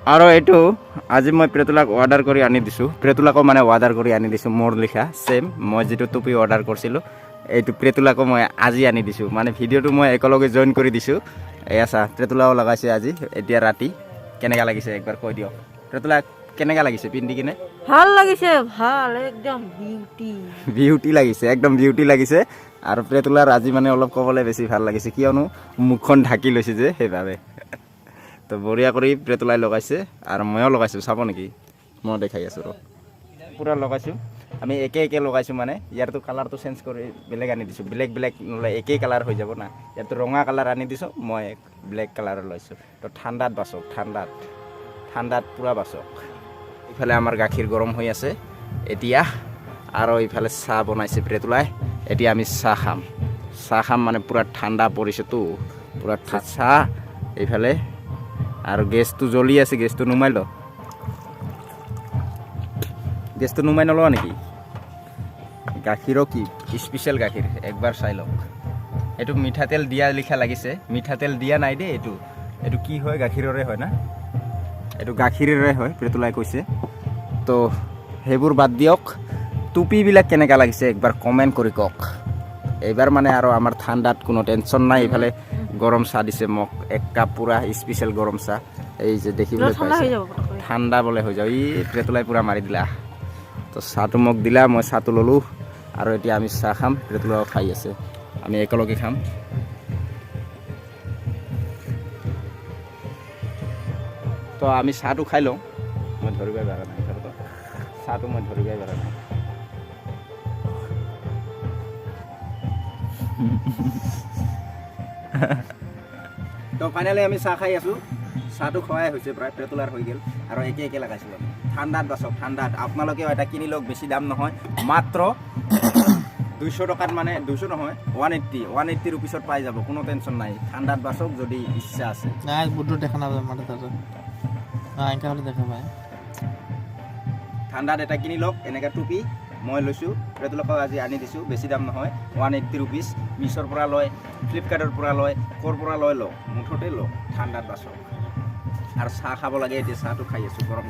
আৰু এইটো আজি মই প্ৰেতুলাক অৰ্ডাৰ কৰি আনি দিছোঁ প্ৰেতুলাকো মানে অৰ্ডাৰ কৰি আনি দিছোঁ মোৰ লিখা ছেম মই যিটো টুপি অৰ্ডাৰ কৰিছিলোঁ এইটো প্ৰেতুলাকো মই আজি আনি দিছোঁ মানে ভিডিঅ'টো মই একেলগে জইন কৰি দিছোঁ এয়া চা প্ৰেতুলাও লগাইছে আজি এতিয়া ৰাতি কেনেকুৱা লাগিছে একবাৰ কৈ দিয়ক প্ৰেতুলা কেনেকুৱা লাগিছে পিন্ধি কিনে ভাল লাগিছে ভাল একদম বিউটি লাগিছে একদম বিউটি লাগিছে আৰু প্ৰেতুলাৰ আজি মানে অলপ ক'বলৈ বেছি ভাল লাগিছে কিয়নো মুখখন ঢাকি লৈছে যে সেইবাবে তো বঢ়িয়া কৰি প্ৰেতুলাই লগাইছে আৰু ময়ো লগাইছোঁ চাব নেকি মই দেখাই আছোঁ ৰ পূৰা লগাইছোঁ আমি একে একে লগাইছোঁ মানে ইয়াৰতো কালাৰটো চেঞ্জ কৰি বেলেগ আনি দিছোঁ বেলেগ বেলেগ নহ'লে একেই কালাৰ হৈ যাব না ইয়াৰতো ৰঙা কালাৰ আনি দিছোঁ মই ব্লেক কালাৰ লৈছোঁ তো ঠাণ্ডাত বাচক ঠাণ্ডাত পূৰা বাচক ইফালে আমাৰ গাখীৰ গৰম হৈ আছে এতিয়া আৰু ইফালে চাহ বনাইছে প্ৰেতুলাই এতিয়া আমি চাহ খাম মানে পূৰা ঠাণ্ডা পৰিছেতো পূৰা চাহ এইফালে আৰু গেছটো জ্বলি আছে গেছটো নুমাই ল গেছটো নুমাই নলোৱা নেকি গাখীৰো কি স্পেচিয়েল গাখীৰ একবাৰ চাই লওক এইটো মিঠাতেল দিয়া লিখা লাগিছে মিঠাতেল দিয়া নাই দেই এইটো কি হয় গাখীৰৰে হয় না এইটো গাখীৰেৰে হয় প্ৰেতুলাই কৈছে তো সেইবোৰ বাদ দিয়ক টুপিবিলাক কেনেকুৱা লাগিছে একবাৰ কমেণ্ট কৰি কওক এইবাৰ মানে আৰু আমাৰ ঠাণ্ডাত কোনো টেনশ্যন নাই এইফালে গৰম চাহ দিছে মোক এক কাপ পূৰা স্পেচিয়েল গৰম চাহ এই যে দেখিবলৈ পাইছে ঠাণ্ডা বোলে হৈ যাব ই প্ৰেতুলাই পূৰা মাৰি দিলা তো চাহটো মোক দিলা মই চাহটো ল'লোঁ আৰু এতিয়া আমি চাহ খাম প্ৰেতুলাও খাই আছে আমি একেলগে খাম তো আমি চাহটো খাই লওঁ মই ধৰিবই পৰা নাই চাহটো মই ধৰিবই পৰা নাই তো ফাইনেলি আমি চাহ খাই আছোঁ চাহটো খোৱাই হৈছে প্ৰায় প্ৰেতুলাৰ হৈ গ'ল আৰু একে একে লগাইছিলোঁ ঠাণ্ডাত বাচক ঠাণ্ডাত আপোনালোকেও এটা কিনি লওক বেছি দাম নহয় মাত্ৰ 200 টকাত মানে 200 নহয় 180 ৰুপিছত পাই যাব কোনো টেনশ্যন নাই ঠাণ্ডাত বাচক যদি ইচ্ছা আছে নাই বুদ্ধ দেখা নাযায় মাঠে তাতে এনেকা হ'লে দেখা পায় ঠাণ্ডাত এটা কিনি লওক এনেকৈ টুপি মই লৈছোঁ প্ৰেতুলাকো আজি আনি দিছোঁ বেছি দাম নহয় 180 ৰুপিছ মিছৰ পৰা লয় ফ্লিপকাৰ্টৰ পৰা লয় ক'ৰ পৰা লওক মুঠতে লওক ঠাণ্ডাত বাচক আৰু চাহ খাব লাগে এতিয়া চাহটো খাই আছোঁ গৰম